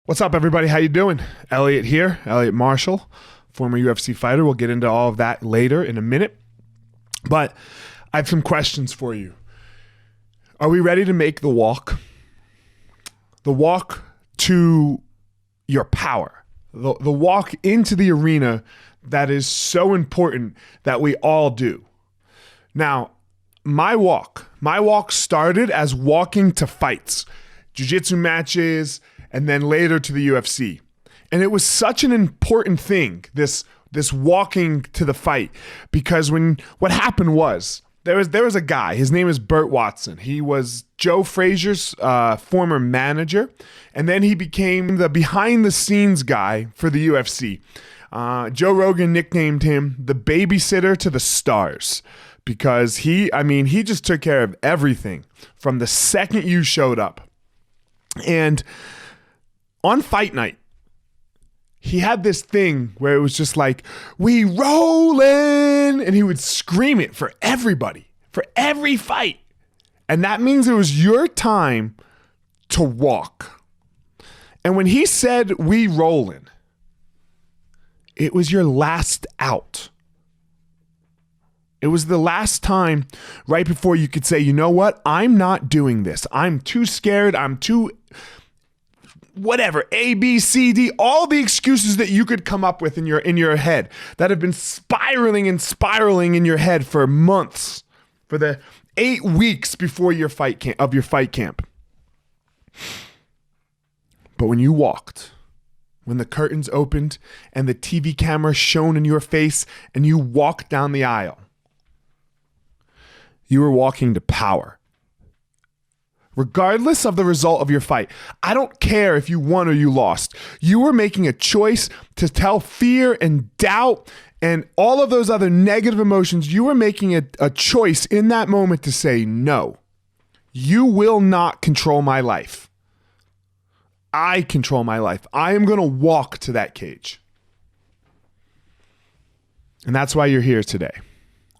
What's up, everybody? How you doing? Elliot here, Elliot Marshall, former UFC fighter. We'll get into all of that later in a minute. But I have some questions for you. Are we ready to make the walk? The walk to your power. The walk into the arena that is so important that we all do. Now, my walk started as walking to fights, jiu-jitsu matches, and then later to the UFC. And it was such an important thing, this walking to the fight, because what happened was, there was a guy, his name is Burt Watson. He was Joe Frazier's former manager, and then he became the behind-the-scenes guy for the UFC. Joe Rogan nicknamed him the babysitter to the stars, because he just took care of everything from the second you showed up. And on fight night, he had this thing where it was just like, "We rollin'," and he would scream it for everybody, for every fight. And that means it was your time to walk. And when he said, "We rollin'," it was your last out. It was the last time right before you could say, "You know what? I'm not doing this. I'm too scared. I'm too..." Whatever, A, B, C, D, all the excuses that you could come up with in your head that have been spiraling in your head for months, for the 8 weeks before your fight camp. But when you walked, when the curtains opened and the TV camera shone in your face and you walked down the aisle, you were walking to power. Regardless of the result of your fight, I don't care if you won or you lost. You were making a choice to tell fear and doubt and all of those other negative emotions. You were making a choice in that moment to say, "No, you will not control my life. I control my life. I am going to walk to that cage." And that's why you're here today.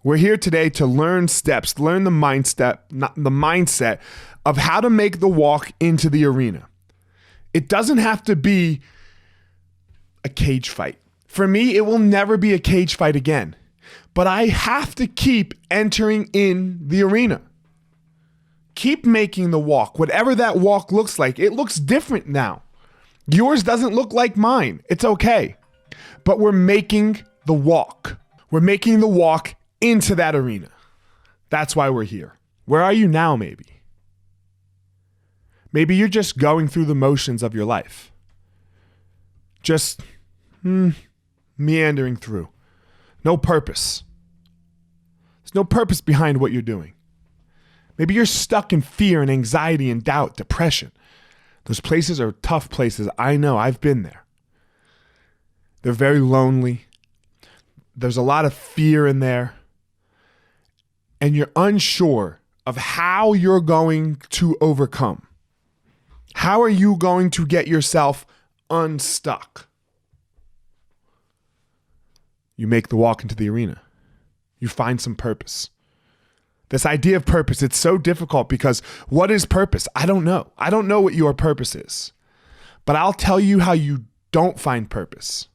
We're here today to learn steps, learn the mindset of how to make the walk into the arena. It doesn't have to be a cage fight. For me, it will never be a cage fight again. But I have to keep entering in the arena. Keep making the walk. Whatever that walk looks like, it looks different now. Yours doesn't look like mine. It's okay. But we're making the walk. We're making the walk into that arena. That's why we're here. Where are you now, maybe? Maybe you're just going through the motions of your life. Just meandering through. No purpose. There's no purpose behind what you're doing. Maybe you're stuck in fear and anxiety and doubt, depression. Those places are tough places. I know, I've been there. They're very lonely. There's a lot of fear in there. And you're unsure of how you're going to overcome. How are you going to get yourself unstuck? You make the walk into the arena. You find some purpose. This idea of purpose, it's so difficult because what is purpose? I don't know. I don't know what your purpose is. But I'll tell you how you don't find purpose.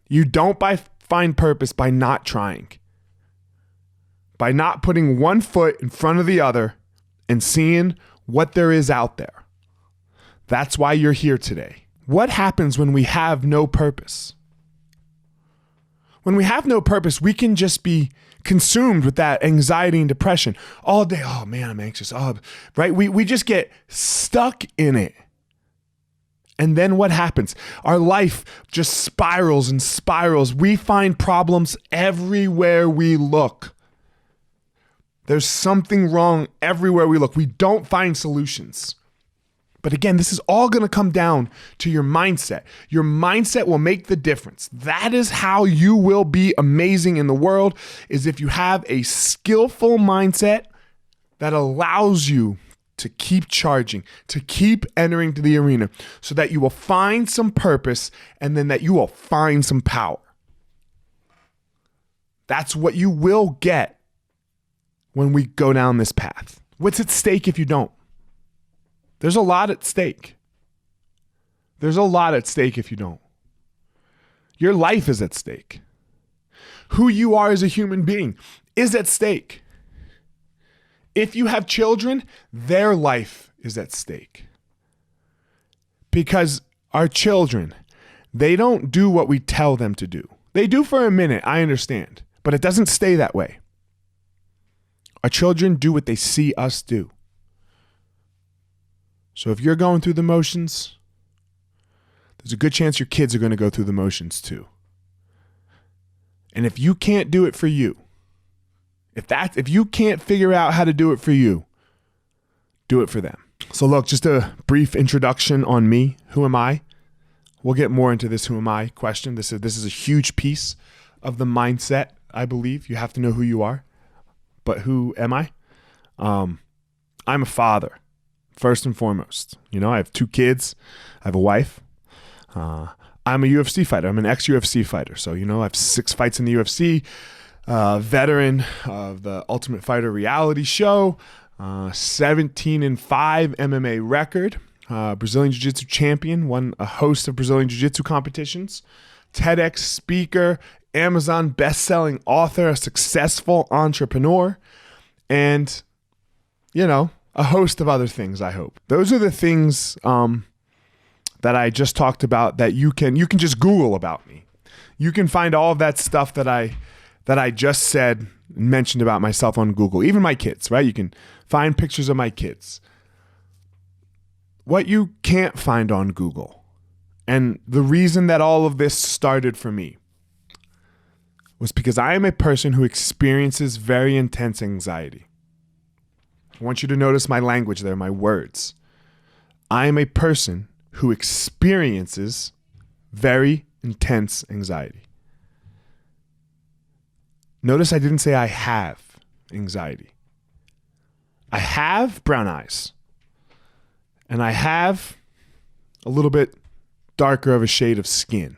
You don't find purpose by not trying. By not putting one foot in front of the other and seeing what there is out there. That's why you're here today. What happens when we have no purpose? When we have no purpose, we can just be consumed with that anxiety and depression all day. "Oh man, I'm anxious." Oh, right? We just get stuck in it. And then what happens? Our life just spirals and spirals. We find problems everywhere we look. There's something wrong everywhere we look. We don't find solutions. But again, this is all going to come down to your mindset. Your mindset will make the difference. That is how you will be amazing in the world, is if you have a skillful mindset that allows you to keep charging, to keep entering to the arena, so that you will find some purpose and then that you will find some power. That's what you will get when we go down this path. What's at stake if you don't? There's a lot at stake. There's a lot at stake if you don't. Your life is at stake. Who you are as a human being is at stake. If you have children, their life is at stake. Because our children, they don't do what we tell them to do. They do for a minute, I understand, but it doesn't stay that way. Our children do what they see us do. So if you're going through the motions, there's a good chance your kids are going to go through the motions too. And if you can't do it for you, if you can't figure out how to do it for you, do it for them. So look, just a brief introduction on me. Who am I? We'll get more into this who am I question. This is a huge piece of the mindset, I believe. You have to know who you are. But who am I? I'm a father, first and foremost. You know, I have 2 kids. I have a wife. I'm a UFC fighter. I'm an ex-UFC fighter. So, you know, I have 6 fights in the UFC, veteran of the Ultimate Fighter reality show, 17-5 MMA record, Brazilian Jiu-Jitsu champion, won a host of Brazilian Jiu-Jitsu competitions, TEDx speaker, Amazon best-selling author, a successful entrepreneur, and, you know, a host of other things, I hope. Those are the things that I just talked about that you can just Google about me. You can find all of that stuff that I just said and mentioned about myself on Google. Even my kids, right? You can find pictures of my kids. What you can't find on Google, and the reason that all of this started for me, was because I am a person who experiences very intense anxiety. I want you to notice my language there, my words. I am a person who experiences very intense anxiety. Notice I didn't say I have anxiety. I have brown eyes. And I have a little bit darker of a shade of skin.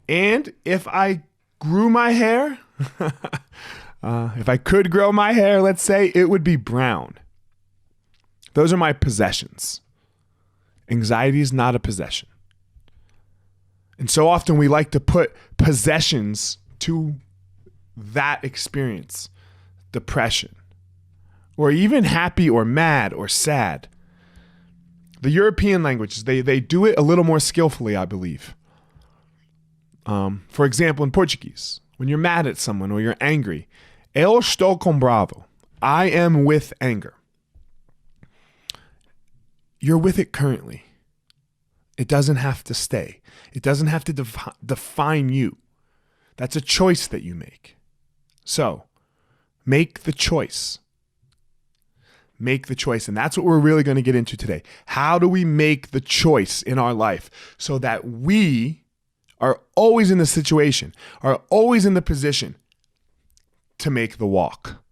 And if I grew my hair, if I could grow my hair, let's say, it would be brown. Those are my possessions. Anxiety is not a possession. And so often we like to put possessions to that experience, depression, or even happy or mad or sad. The European languages, they do it a little more skillfully, I believe. For example, in Portuguese, when you're mad at someone or you're angry, eu estou com bravo. I am with anger. You're with it currently. It doesn't have to stay. It doesn't have to define you. That's a choice that you make. So, make the choice. Make the choice. And that's what we're really going to get into today. How do we make the choice in our life so that we are always in the situation, are always in the position to make the walk?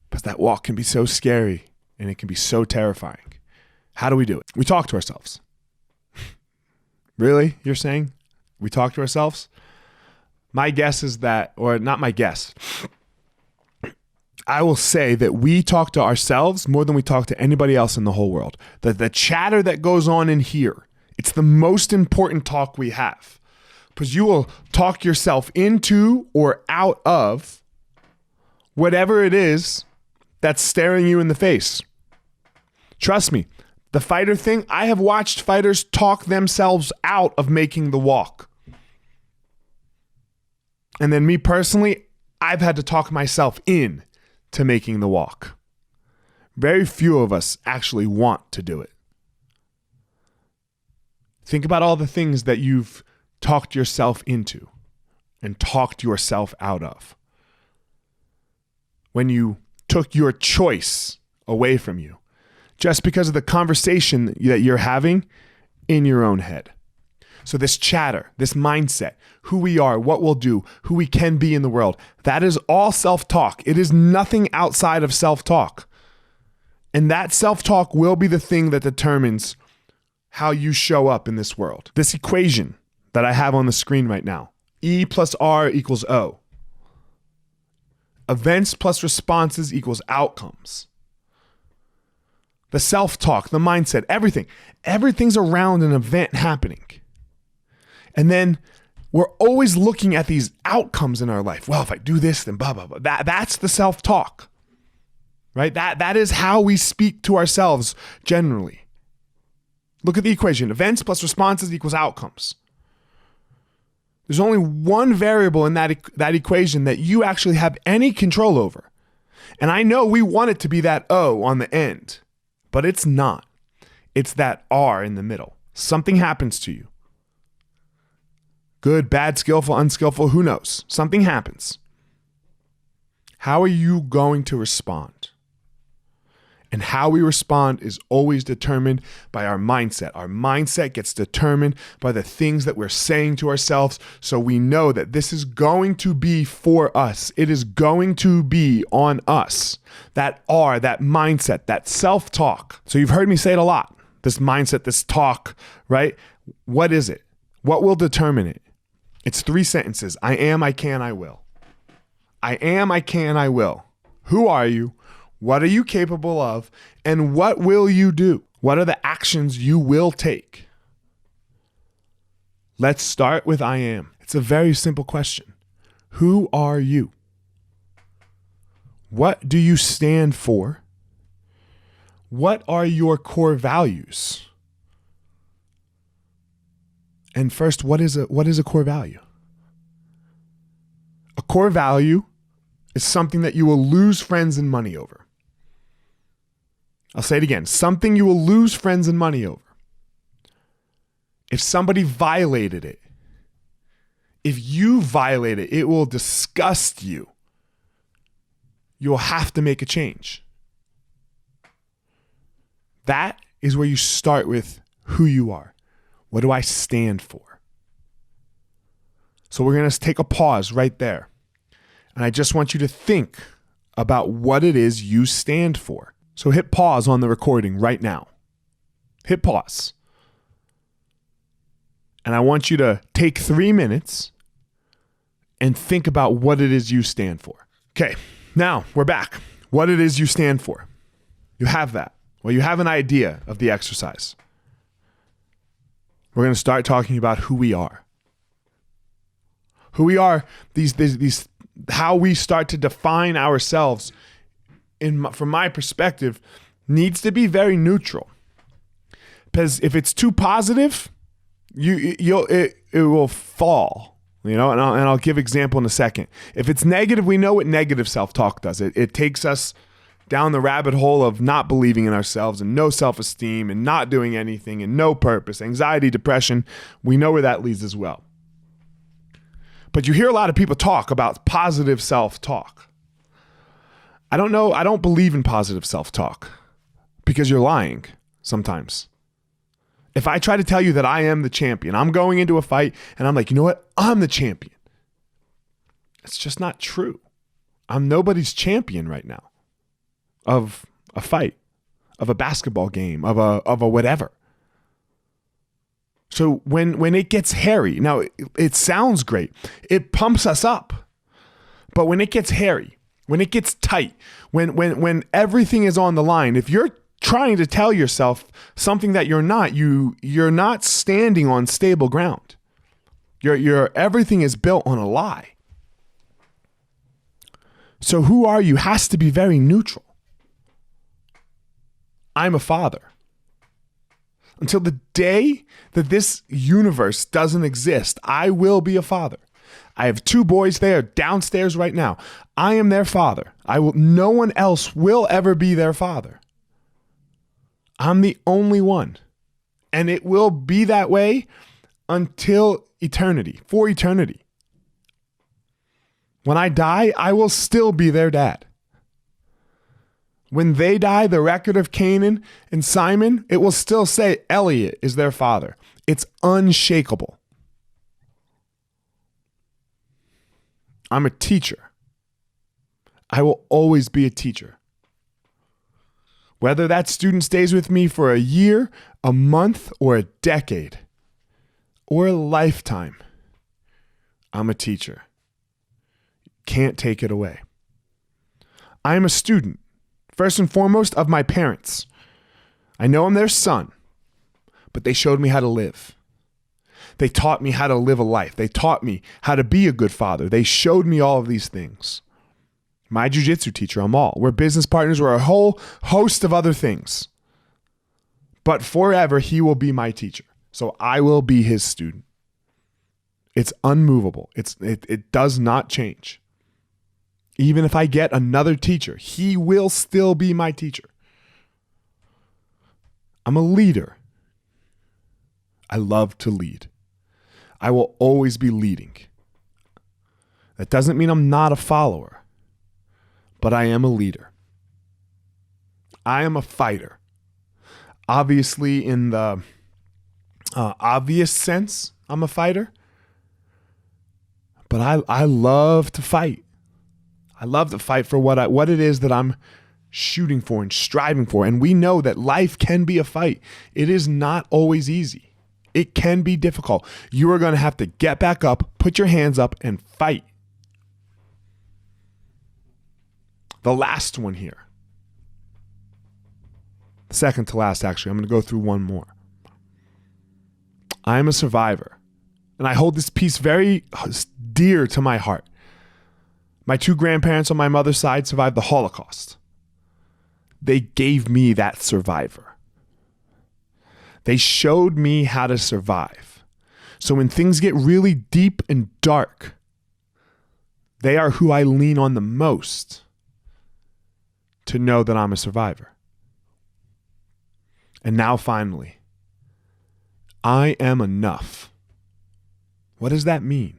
Because that walk can be so scary and it can be so terrifying. How do we do it? We talk to ourselves. Really? You're saying we talk to ourselves? My guess is that, or not my guess, I will say that we talk to ourselves more than we talk to anybody else in the whole world. The chatter that goes on in here, it's the most important talk we have. Because you will talk yourself into or out of whatever it is that's staring you in the face. Trust me, the fighter thing, I have watched fighters talk themselves out of making the walk. And then me personally, I've had to talk myself in to making the walk. Very few of us actually want to do it. Think about all the things that you've talked yourself into and talked yourself out of. When you took your choice away from you, just because of the conversation that you're having in your own head. So this chatter, this mindset, who we are, what we'll do, who we can be in the world, that is all self-talk. It is nothing outside of self-talk. And that self-talk will be the thing that determines how you show up in this world. This equation that I have on the screen right now, E plus R equals O. Events plus responses equals outcomes. the self-talk, the mindset, everything. Everything's around an event happening. And then we're always looking at these outcomes in our life. Well, if I do this, then blah, blah, blah. That's the self-talk, right? That is how we speak to ourselves generally. Look at the equation. Events plus responses equals outcomes. There's only one variable in that equation that you actually have any control over. And I know we want it to be that O on the end, but it's not. It's that R in the middle. Something happens to you. Good, bad, skillful, unskillful, who knows? Something happens. How are you going to respond? And how we respond is always determined by our mindset. Our mindset gets determined by the things that we're saying to ourselves, so we know that this is going to be for us. It is going to be on us. That R, that mindset, that self-talk. So you've heard me say it a lot, this mindset, this talk, right? What is it? What will determine it? It's 3 sentences. I am, I can, I will. I am, I can, I will. Who are you? What are you capable of? And what will you do? What are the actions you will take? Let's start with I am. It's a very simple question. Who are you? What do you stand for? What are your core values? And first, what is a core value? A core value is something that you will lose friends and money over. I'll say it again. Something you will lose friends and money over. If somebody violated it, if you violate it, it will disgust you. You will have to make a change. That is where you start with who you are. What do I stand for? So we're going to take a pause right there. And I just want you to think about what it is you stand for. So hit pause on the recording right now. Hit pause. And I want you to take 3 minutes and think about what it is you stand for. Okay, now we're back. What it is you stand for. You have that. Well, you have an idea of the exercise. We're going to start talking about who we are. Who we are, these how we start to define ourselves from my perspective, needs to be very neutral. Because if it's too positive, it will fall. And I'll give example in a second. If it's negative, we know what negative self-talk does. It takes us down the rabbit hole of not believing in ourselves and no self-esteem and not doing anything and no purpose, anxiety, depression. We know where that leads as well. But you hear a lot of people talk about positive self-talk. I don't know. I don't believe in positive self-talk because you're lying sometimes. If I try to tell you that I am the champion, I'm going into a fight and I'm like, you know what? I'm the champion. It's just not true. I'm nobody's champion right now of a fight, of a basketball game, of a whatever. So when it gets hairy, now it sounds great. It pumps us up. But when it gets hairy, when it gets tight, when everything is on the line, if you're trying to tell yourself something that you're not, you're not standing on stable ground. Your everything is built on a lie. So who are you has to be very neutral. I'm a father. Until the day that this universe doesn't exist, I will be a father. I have 2 boys. They are downstairs right now. I am their father. No one else will ever be their father. I'm the only one. And it will be that way until eternity, for eternity. When I die, I will still be their dad. When they die, the record of Canaan and Simon, it will still say Elliot is their father. It's unshakable. I'm a teacher. I will always be a teacher. Whether that student stays with me for a year, a month, or a decade, or a lifetime, I'm a teacher. Can't take it away. I am a student, first and foremost, of my parents. I know I'm their son, but they showed me how to live. They taught me how to live a life. They taught me how to be a good father. They showed me all of these things. My jiu-jitsu teacher, Amal. We're business partners. We're a whole host of other things. But forever, he will be my teacher. So I will be his student. It's unmovable. It does not change. Even if I get another teacher, he will still be my teacher. I'm a leader. I love to lead. I will always be leading. That doesn't mean I'm not a follower, but I am a leader. I am a fighter. Obviously, in the obvious sense, I'm a fighter. But I love to fight. I love to fight for what it is that I'm shooting for and striving for. And we know that life can be a fight. It is not always easy. It can be difficult. You are going to have to get back up, put your hands up, and fight. The last one here. Second to last, actually. I'm going to go through one more. I am a survivor. And I hold this piece very dear to my heart. My two grandparents on my mother's side survived the Holocaust. They gave me that survivor. They showed me how to survive. So when things get really deep and dark, they are who I lean on the most to know that I'm a survivor. And now finally, I am enough. What does that mean?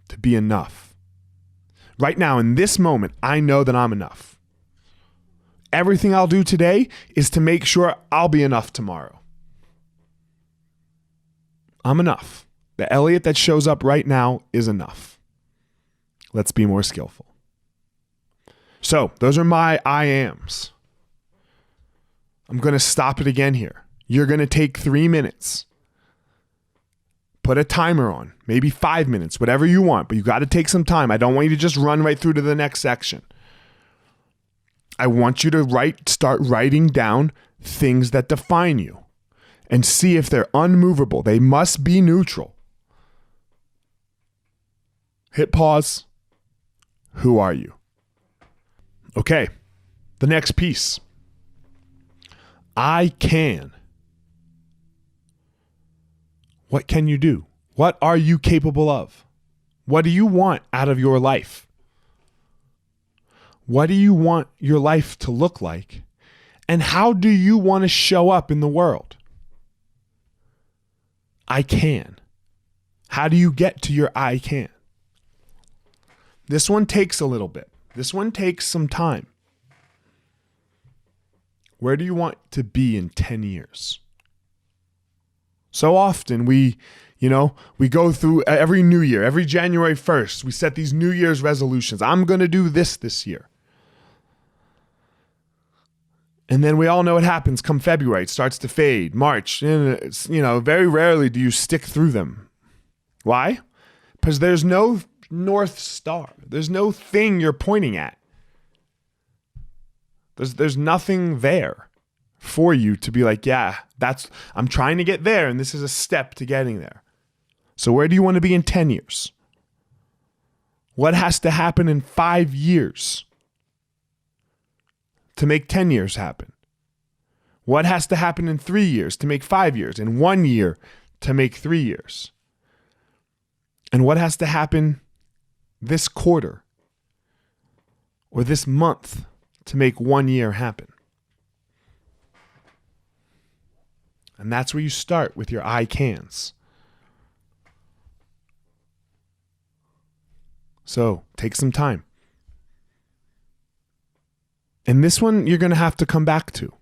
To be enough. Right now, in this moment, I know that I'm enough. Everything I'll do today is to make sure I'll be enough tomorrow. I'm enough. The Elliot that shows up right now is enough. Let's be more skillful. So, those are my I ams. I'm going to stop it again here. You're going to take 3 minutes. Put a timer on, maybe 5 minutes, whatever you want, but you got to take some time. I don't want you to just run right through to the next section. I want you to start writing down things that define you and see if they're unmovable. They must be neutral. Hit pause. Who are you? Okay, the next piece. I can. What can you do? What are you capable of? What do you want out of your life? What do you want your life to look like? And how do you want to show up in the world? I can. How do you get to your I can? This one takes a little bit. This one takes some time. Where do you want to be in 10 years? So often we go through every new year, every January 1st, we set these New Year's resolutions. I'm going to do this year. And then we all know what happens come February. It starts to fade. March, very rarely do you stick through them. Why? Because there's no North Star. There's no thing you're pointing at. There's nothing there for you to be like, yeah, I'm trying to get there, and this is a step to getting there. So where do you want to be in 10 years? What has to happen in 5 years to make 10 years happen? What has to happen in 3 years to make 5 years? In 1 year to make 3 years? And what has to happen this quarter or this month to make 1 year happen? And that's where you start with your I cans. So take some time. And this one you're going to have to come back to.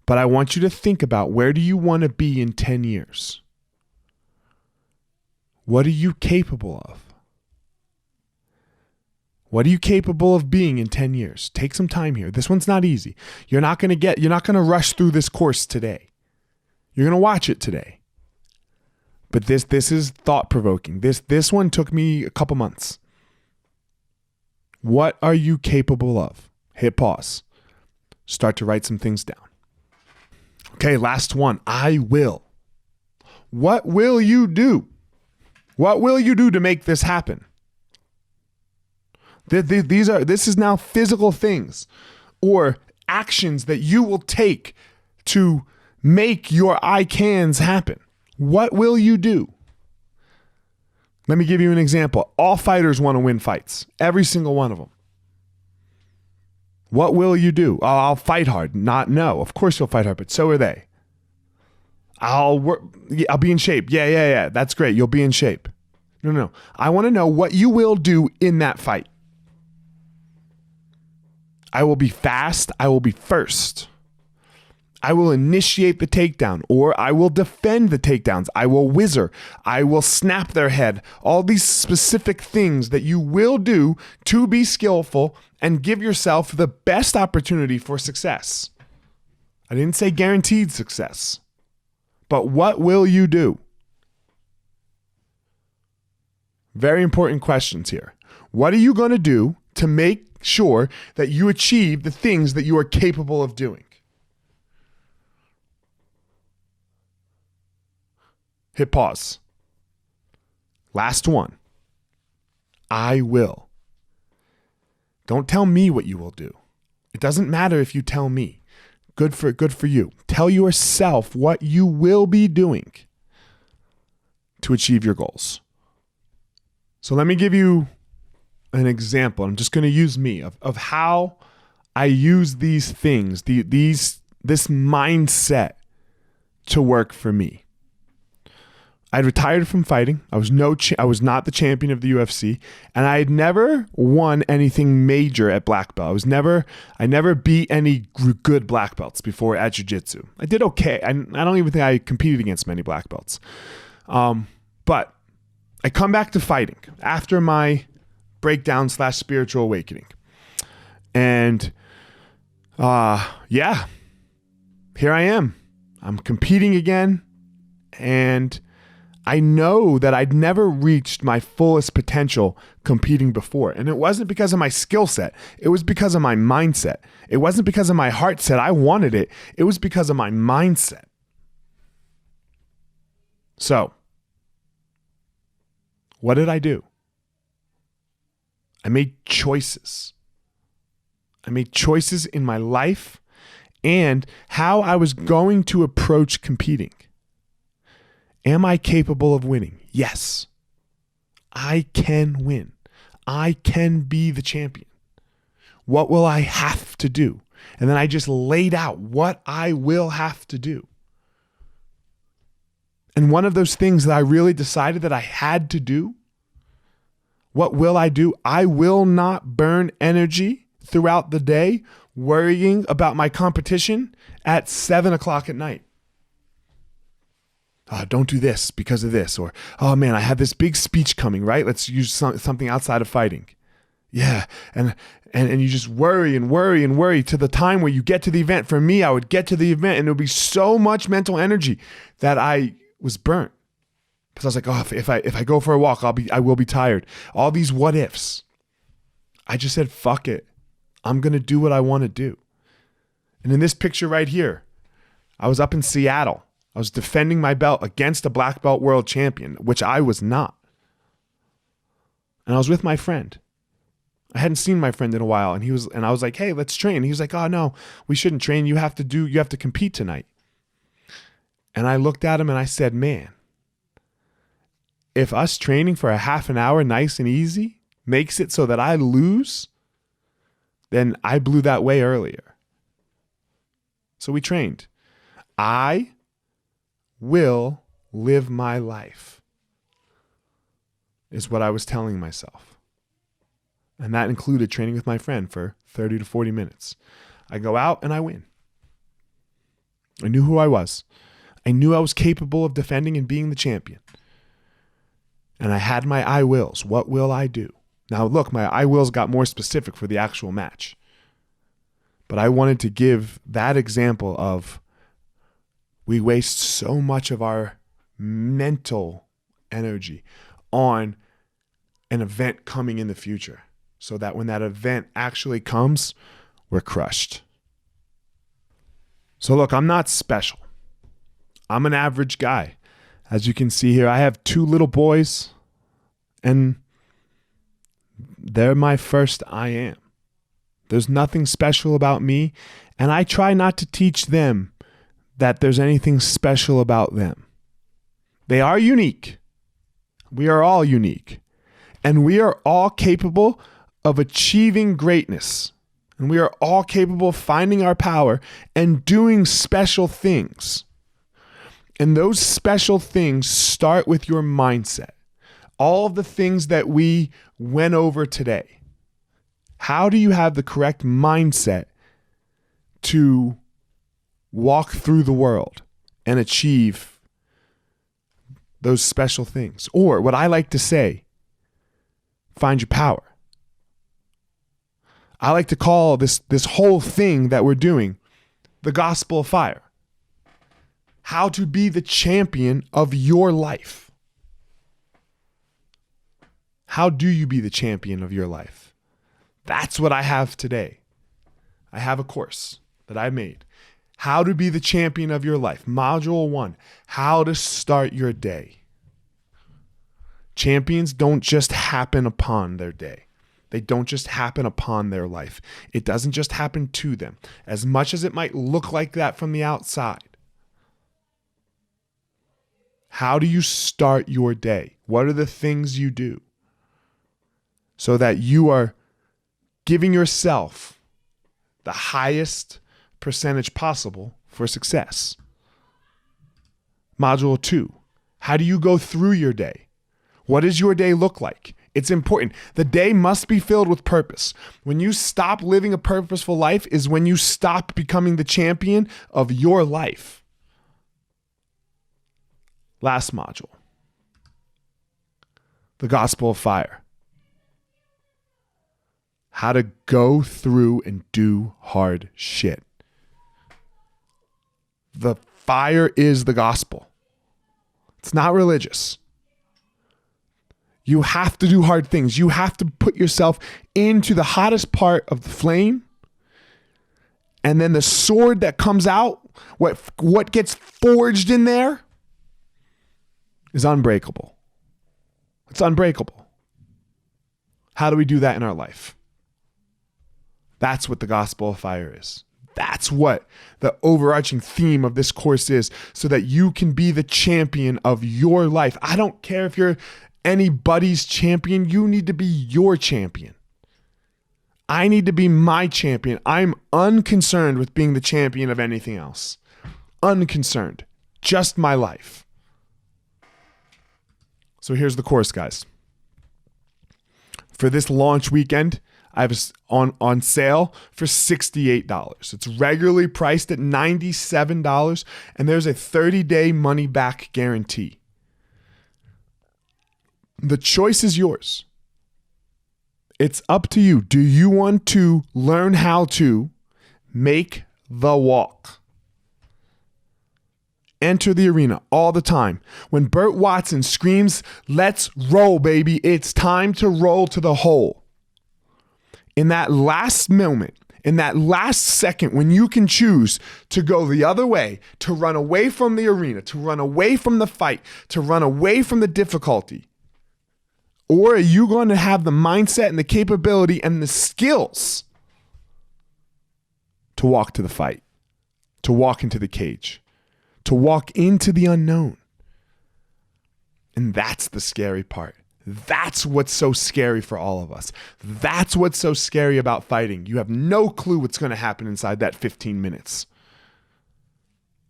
But I want you to think about, where do you want to be in 10 years? What are you capable of? What are you capable of being in 10 years? Take some time here. This one's not easy. You're not going to rush through this course today. You're going to watch it today. But this is thought-provoking. This one took me a couple months. What are you capable of? Hit pause. Start to write some things down. Okay, last one. I will. What will you do? What will you do to make this happen? This is now physical things or actions that you will take to make your I cans happen. What will you do? Let me give you an example. All fighters want to win fights. Every single one of them. What will you do? Oh, I'll fight hard. No. Of course you'll fight hard, but so are they. I'll be in shape. Yeah. That's great. You'll be in shape. No. I want to know what you will do in that fight. I will be fast. I will be first. I will initiate the takedown, or I will defend the takedowns. I will whizzer. I will snap their head. All these specific things that you will do to be skillful and give yourself the best opportunity for success. I didn't say guaranteed success, but what will you do? Very important questions here. What are you going to do to make sure that you achieve the things that you are capable of doing? Hit pause. Last one. I will. Don't tell me what you will do. It doesn't matter if you tell me. Good for you. Tell yourself what you will be doing to achieve your goals. So let me give you an example. I'm just going to use me of how I use these things, this mindset to work for me. I'd retired from fighting. I was not the champion of the UFC, and I had never won anything major at black belt. I never beat any good black belts before at jiu-jitsu. I did okay. I don't even think I competed against many black belts. But I come back to fighting after my breakdown / spiritual awakening. And here I am. I'm competing again, and I know that I'd never reached my fullest potential competing before. And it wasn't because of my skill set. It was because of my mindset. It wasn't because of my heart set. I wanted it. It was because of my mindset. So, what did I do? I made choices. I made choices in my life and how I was going to approach competing. Am I capable of winning? Yes. I can win. I can be the champion. What will I have to do? And then I just laid out what I will have to do. And one of those things that I really decided that I had to do, what will I do? I will not burn energy throughout the day worrying about my competition at 7 o'clock at night. Don't do this because of this. Or, oh man, I have this big speech coming, right? Let's use something outside of fighting. Yeah. And you just worry and worry and worry to the time where you get to the event. For me, I would get to the event and it would be so much mental energy that I was burnt. Because I was like, oh, if I go for a walk, I will be tired. All these what ifs. I just said, fuck it. I'm going to do what I want to do. And in this picture right here, I was up in Seattle. I was defending my belt against a black belt world champion, which I was not. And I was with my friend. I hadn't seen my friend in a while, and I was like, "Hey, let's train." And he was like, "Oh no, we shouldn't train. You have to compete tonight." And I looked at him and I said, "Man, if us training for a half an hour nice and easy makes it so that I lose, then I blew that way earlier." So we trained. I will live my life, is what I was telling myself. And that included training with my friend for 30 to 40 minutes. I go out and I win. I knew who I was. I knew I was capable of defending and being the champion. And I had my I wills. What will I do? Now look, my I wills got more specific for the actual match. But I wanted to give that example of we waste so much of our mental energy on an event coming in the future so that when that event actually comes, we're crushed. So look, I'm not special. I'm an average guy. As you can see here, I have 2 little boys, and they're my first I am. There's nothing special about me, and I try not to teach them that there's anything special about them. They are unique. We are all unique, and we are all capable of achieving greatness, and we are all capable of finding our power and doing special things. And those special things start with your mindset. All of the things that we went over today. How do you have the correct mindset to walk through the world and achieve those special things? Or what I like to say, find your power. I like to call this whole thing that we're doing the gospel of fire. How to be the champion of your life. How do you be the champion of your life? That's what I have today. I have a course that I made. How to be the champion of your life. Module 1, how to start your day. Champions don't just happen upon their day. They don't just happen upon their life. It doesn't just happen to them. As much as it might look like that from the outside. How do you start your day? What are the things you do so that you are giving yourself the highest percentage possible for success? Module 2, how do you go through your day? What does your day look like? It's important. The day must be filled with purpose. When you stop living a purposeful life is when you stop becoming the champion of your life. Last module, the gospel of fire. How to go through and do hard shit. The fire is the gospel. It's not religious. You have to do hard things. You have to put yourself into the hottest part of the flame. And then the sword that comes out, what gets forged in there is unbreakable. It's unbreakable. How do we do that in our life? That's what the gospel of fire is. That's what the overarching theme of this course is, so that you can be the champion of your life. I don't care if you're anybody's champion. You need to be your champion. I need to be my champion. I'm unconcerned with being the champion of anything else. Unconcerned. Just my life. So here's the course, guys. For this launch weekend, I have on sale for $68. It's regularly priced at $97, and there's a 30-day money-back guarantee. The choice is yours. It's up to you. Do you want to learn how to make the walk? Enter the arena all the time. When Burt Watson screams, "Let's roll, baby," it's time to roll to the hole. In that last moment, in that last second, when you can choose to go the other way, to run away from the arena, to run away from the fight, to run away from the difficulty, or are you going to have the mindset and the capability and the skills to walk to the fight, to walk into the cage, to walk into the unknown? And that's the scary part. That's what's so scary for all of us. That's what's so scary about fighting. You have no clue what's going to happen inside that 15 minutes.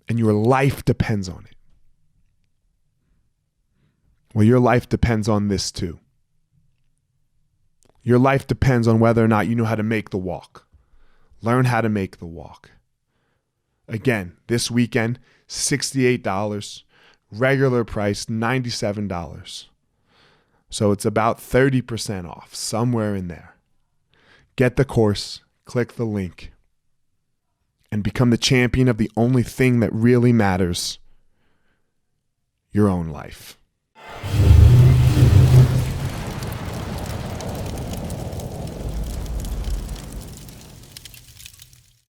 And your life depends on it. Well, your life depends on this too. Your life depends on whether or not you know how to make the walk. Learn how to make the walk. Again, this weekend, $68. Regular price, $97. So it's about 30% off, somewhere in there. Get the course, click the link, and become the champion of the only thing that really matters, your own life.